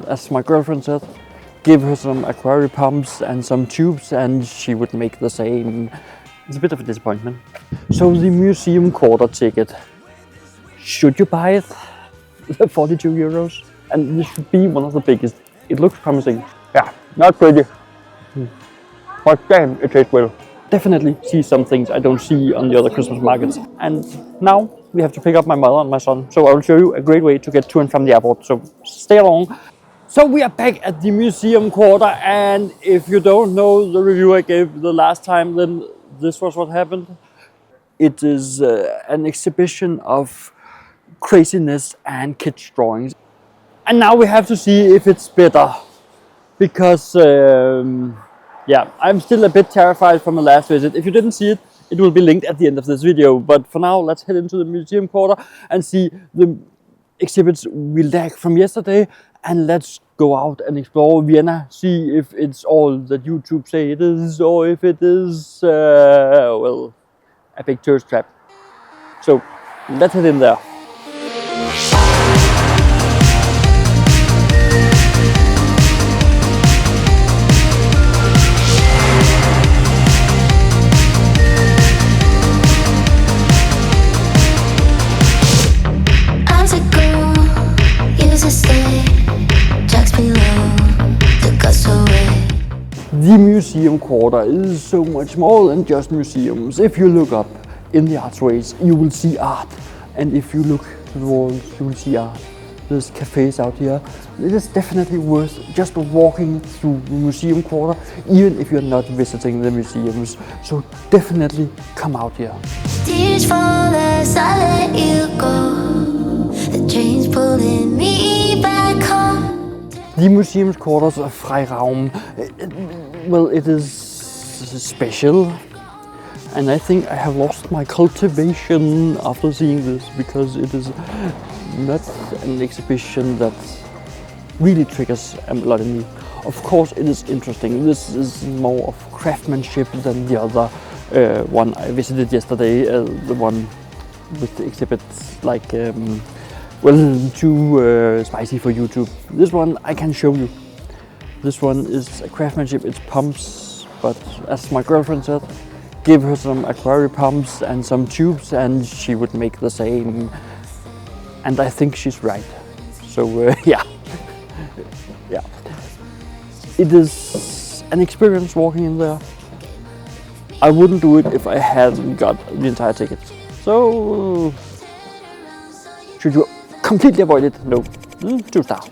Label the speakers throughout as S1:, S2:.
S1: as my girlfriend said, give her some aquarium pumps and some tubes and she would make the same. It's a bit of a disappointment. So the museum quarter ticket, should you buy it? 42 euros, and this should be one of the biggest. It looks promising. Yeah, not pretty, but damn, it tastes well. Definitely see some things I don't see on the other Christmas markets. And now we have to pick up my mother and my son, so I will show you a great way to get to and from the airport, so stay along. So we are back at the museum quarter, and if you don't know the review I gave the last time, then this was what happened. It is an exhibition of craziness and kids' drawings. And now we have to see if it's better. Because, yeah, I'm still a bit terrified from the last visit. If you didn't see it, it will be linked at the end of this video. But for now, let's head into the museum quarter and see the exhibits we lacked from yesterday. And let's go out and explore Vienna, see if it's all that YouTube say it is, or if it is, well, a big tourist trap. So let's head in there. The museum quarter is so much more than just museums. If you look up in the archways, you will see art. And if you look to the walls, you will see art. There's cafes out here. It is definitely worth just walking through the museum quarter, even if you're not visiting the museums. So definitely come out here. Tears fall as I let you go. The train's pulling me back home. The museum's quarters of Freiraum, well, it is special, and I think I have lost my cultivation after seeing this, because it is not an exhibition that really triggers a lot in me. Of course it is interesting. This is more of craftsmanship than the other one I visited yesterday, the one with the exhibits like well, too spicy for YouTube. This one I can show you. This one is a craftsmanship, it's pumps, but as my girlfriend said, give her some aquarium pumps and some tubes and she would make the same. And I think she's right. So yeah. Yeah. It is an experience walking in there. I wouldn't do it if I hadn't got the entire ticket. So, should you completely avoid it? No, 2 stars.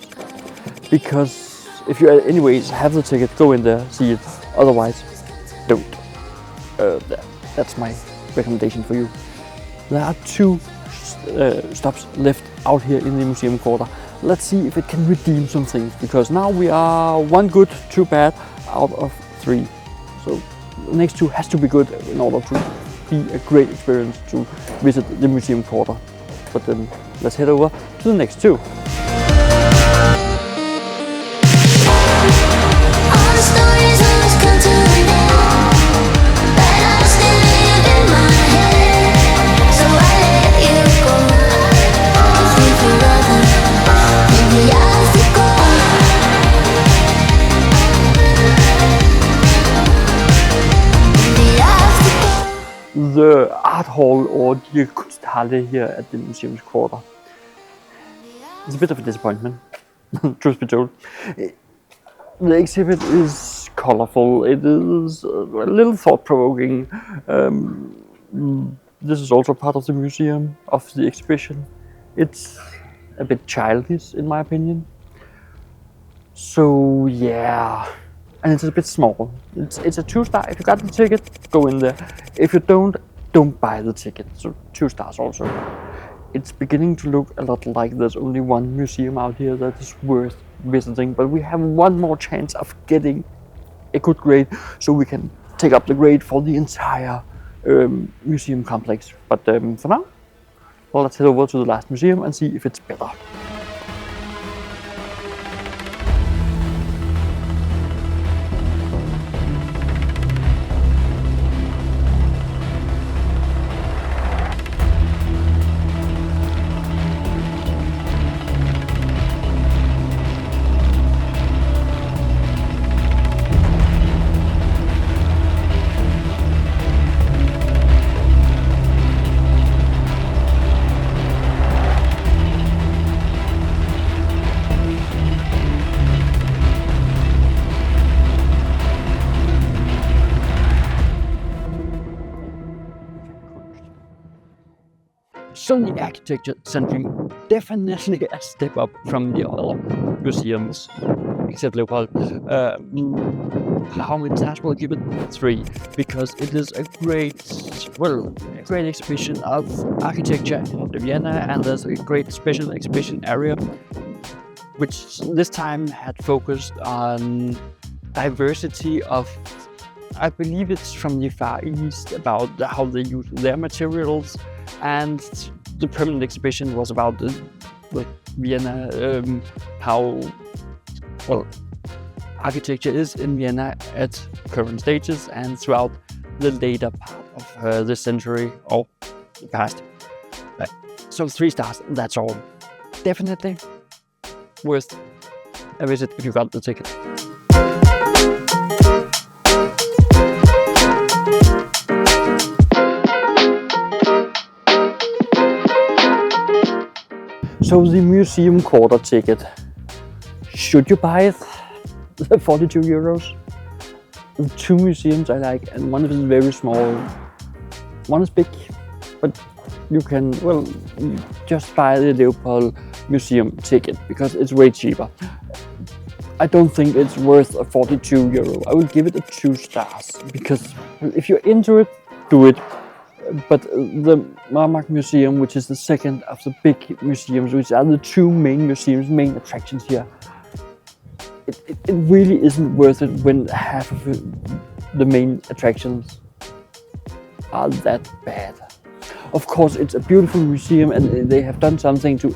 S1: Because if you anyways have the ticket, go in there, see it. Otherwise, don't. That's my recommendation for you. There are 2 stops left out here in the museum quarter. Let's see if it can redeem some things, because now we are 1 good, 2 bad out of 3. So the next 2 has to be good in order to be a great experience to visit the museum quarter. But then let's head over to the next 2. The art hall, or the Kunsthalle here at the museum's quarter. It's a bit of a disappointment, truth be told. The exhibit is colorful, it is a little thought-provoking. This is also part of the museum, of the exhibition. It's a bit childish in my opinion. So yeah. And it's a bit small. It's a 2 star. If you got the ticket, go in there. If you don't buy the ticket. So 2 stars also. It's beginning to look a lot like there's only 1 museum out here that is worth visiting. But we have 1 more chance of getting a good grade, so we can take up the grade for the entire museum complex. But for now, well, let's head over to the last museum and see if it's better. So the architecture center definitely a step up from the other museums, except Leopold. How many stars will I give it? 3, because it is a great exhibition of architecture in Vienna, and there's a great special exhibition area, which this time had focused on diversity of, I believe it's from the Far East, about how they use their materials, and the permanent exhibition was about Vienna, how architecture is in Vienna at current stages and throughout the later part of this century or the past. So 3 stars, that's all. Definitely worth a visit if you got the ticket. So the museum quarter ticket, should you buy it? 42 euros. The 2 museums I like, and one is very small, one is big, but you can, just buy the Leopold museum ticket because it's way cheaper. I don't think it's worth a 42 euro. I would give it a 2 stars because if you're into it, do it. But the Marmark Museum, which is the second of the big museums, which are the 2 main museums, main attractions here, it really isn't worth it when half of the main attractions are that bad. Of course, it's a beautiful museum and they have done something to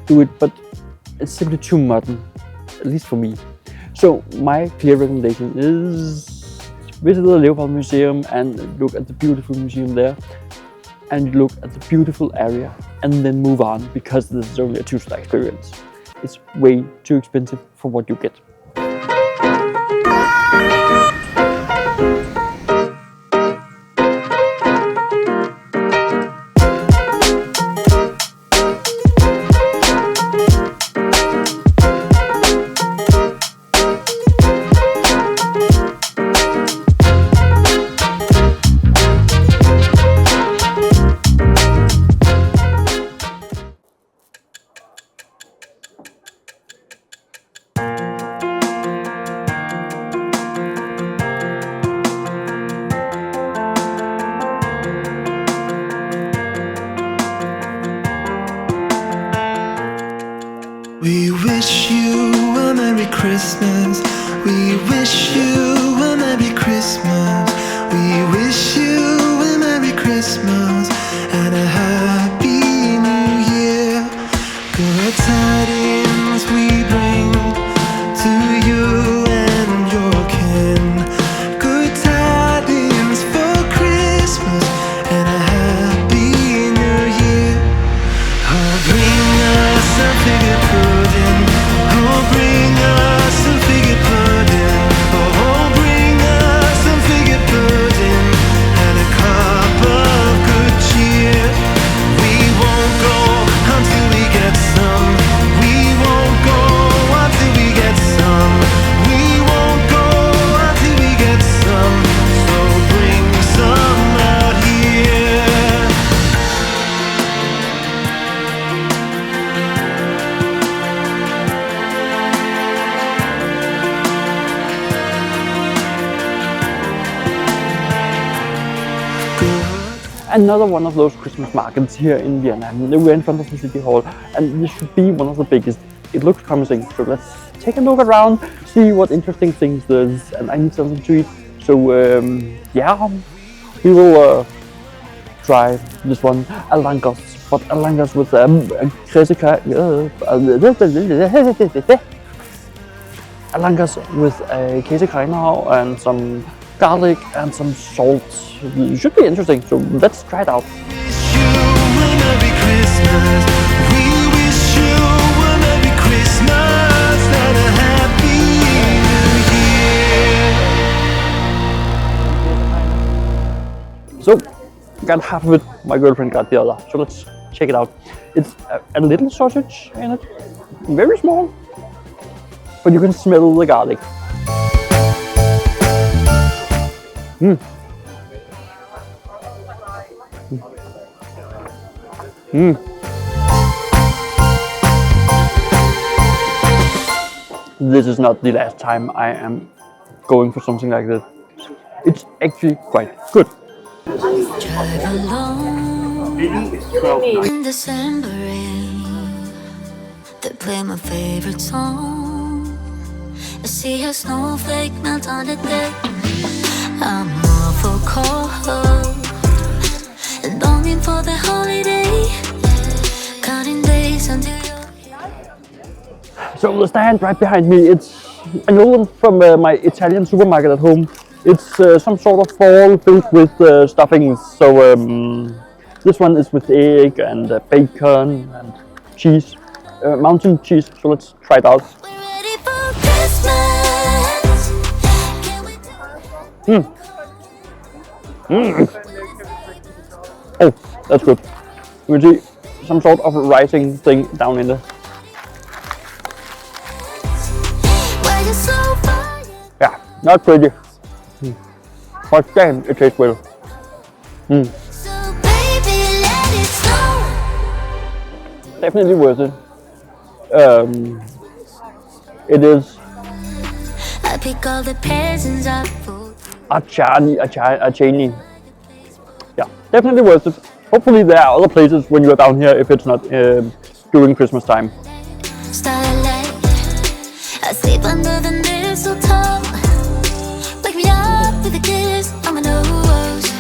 S1: do it, but it's simply too modern, at least for me. So my clear recommendation is visit the Leopold Museum and look at the beautiful museum there, and look at the beautiful area, and then move on, because this is only a 2-star experience. It's way too expensive for what you get.
S2: We wish you a Merry Christmas. We wish you a Merry Christmas. We wish you a Merry Christmas and a Happy New Year. Good tidings we bring to you and your kin. Good tidings for Christmas and a Happy New Year. Oh, bring us a figure pudding. Oh, bring us some figure pudding. Oh, bring us some figure pudding and a cup of good cheer. We won't go until we get some. We won't go until we get some. We won't go until we get some. So bring some out here.
S1: Another one of those Christmas markets here in Vienna. We're in front of the city hall, and this should be one of the biggest. It looks promising, so let's take a look around, see what interesting things there's. And I need something to eat, so yeah, we will try this one, a langos, but a langos with a langos with a käsekreiner and some garlic and some salt. It should be interesting, so let's try it out.
S2: Wish you a Merry Christmas. We wish you a Merry Christmas and a Happy New Year.
S1: So, got half of it, my girlfriend got the other, so let's check it out. It's a little sausage in it, very small, but you can smell the garlic. This is not the last time I am going for something like this. It's actually quite good.
S3: Drive alone in December rain. They play my favorite song. I see a snowflake melt on the deck. I'm awful cold and longing for the holiday. Counting days until you're
S1: So the stand right behind me, I know them from my Italian supermarket at home. It's some sort of ball filled with stuffings. So this one is with egg and bacon and cheese, mountain cheese. So let's try it out.
S3: we're ready for Christmas. Can we
S1: Oh, that's good. You can see some sort of rising thing down in there.
S3: Why you so far?
S1: Yeah, not pretty. But damn, it tastes well.
S3: So baby, let it snow.
S1: Definitely worth it. It is
S3: I pick all the presents up for
S1: Archani. Yeah, definitely worth it. Hopefully there are other places when you are down here if it's not during Christmas time.
S3: starlight. I sleep under the mistletoe. Wake me up with a kiss on my nose.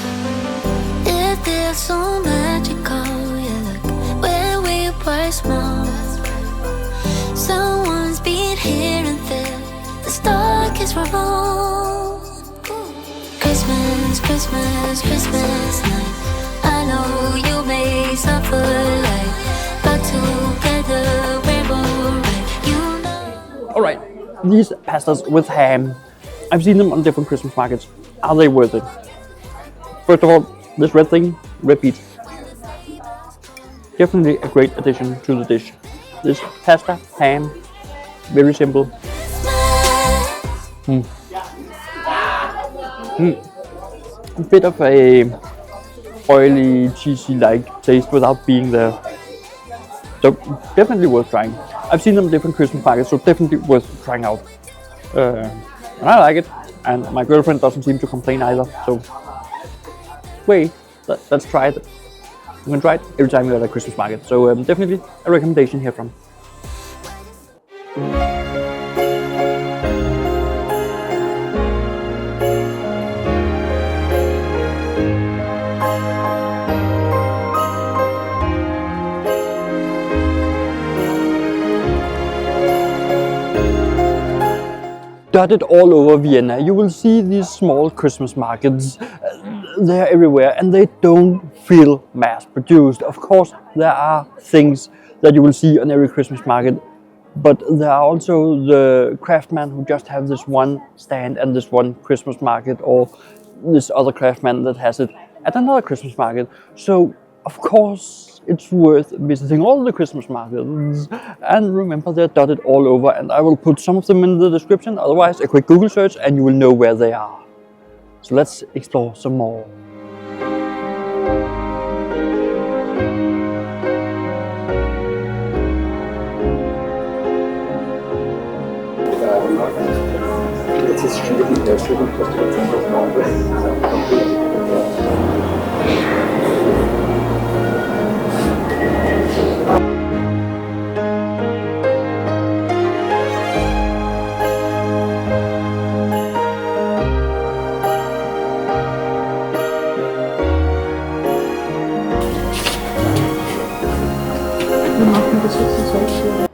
S3: It feels so magical. Yeah, look where we were small. Someone's been here and there. The dark is all. Christmas, Christmas, Christmas night. I know you may suffer like, but together we're alright. You know.
S1: Alright, these pastas with ham. I've seen them on different Christmas markets. Are they worth it? First of all, this red thing, red beet. Definitely a great addition to the dish. This pasta, ham, very simple. A bit of a oily, cheesy-like taste without being there. So definitely worth trying. I've seen them in different Christmas markets, so definitely worth trying out. And I like it, and my girlfriend doesn't seem to complain either. So wait, let's try it. You can try it every time you're at a Christmas market. So definitely a recommendation here from. Dotted all over Vienna, you will see these small Christmas markets. They're everywhere and they don't feel mass produced. Of course, there are things that you will see on every Christmas market, but there are also the craftsmen who just have this one stand and this one Christmas market, or this other craftsman that has it at another Christmas market. So, of course, it's worth visiting all the Christmas markets. And remember, they're dotted all over, and I will put some of them in the description. Otherwise, a quick Google search and you will know where they are. So let's explore some more.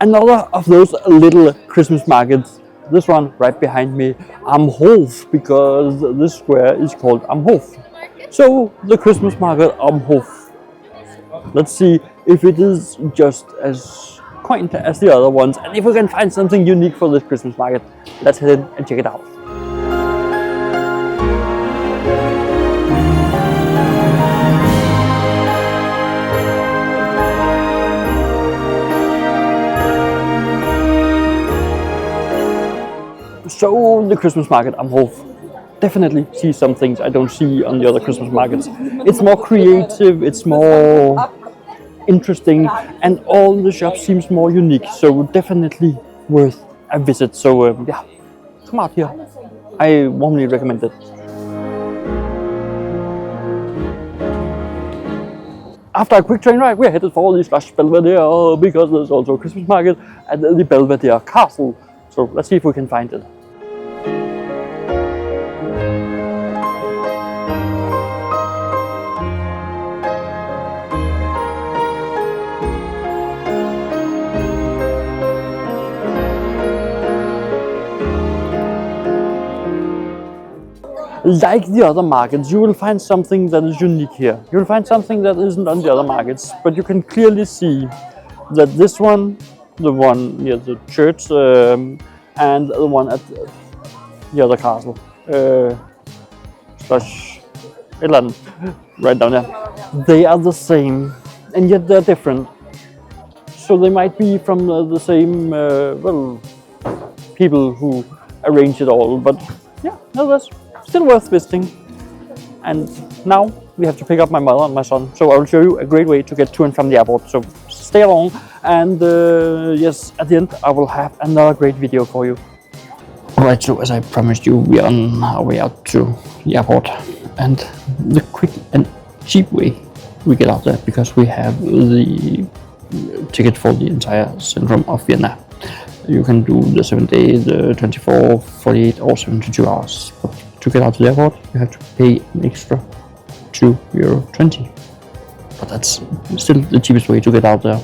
S1: Another of those little Christmas markets, this one right behind me, Am Hof, because this square is called Am Hof. So the Christmas market Am Hof. Let's see if it is just as quaint as the other ones, and if we can find something unique for this Christmas market. Let's head in and check it out. So the Christmas market Am Hof, definitely see some things I don't see on the other Christmas markets. It's more creative, it's more interesting, and all the shops seems more unique. So definitely worth a visit. So yeah, come out here. I warmly recommend it. After a quick train ride, we're headed for the Slush Belvedere because there's also a Christmas market at the Belvedere Castle. So let's see if we can find it. Like the other markets, you will find something that is unique here. You will find something that isn't on the other markets, but you can clearly see that this one, the one near the church, and the one at the other castle, Slush, right down there, they are the same, and yet they're different. So they might be from the same, people who arranged it all, but yeah, nevertheless, still worth visiting. And now we have to pick up my mother and my son, so I will show you a great way to get to and from the airport. So stay along, and yes, at the end I will have another great video for you. Alright, so as I promised you, we are on our way out to the airport, and the quick and cheap way we get out there, because we have the ticket for the entire centrum of Vienna. You can do the 7 days, the 24, 48 or 72 hours. But to get out to the airport, you have to pay an extra €2.20. But that's still the cheapest way to get out there.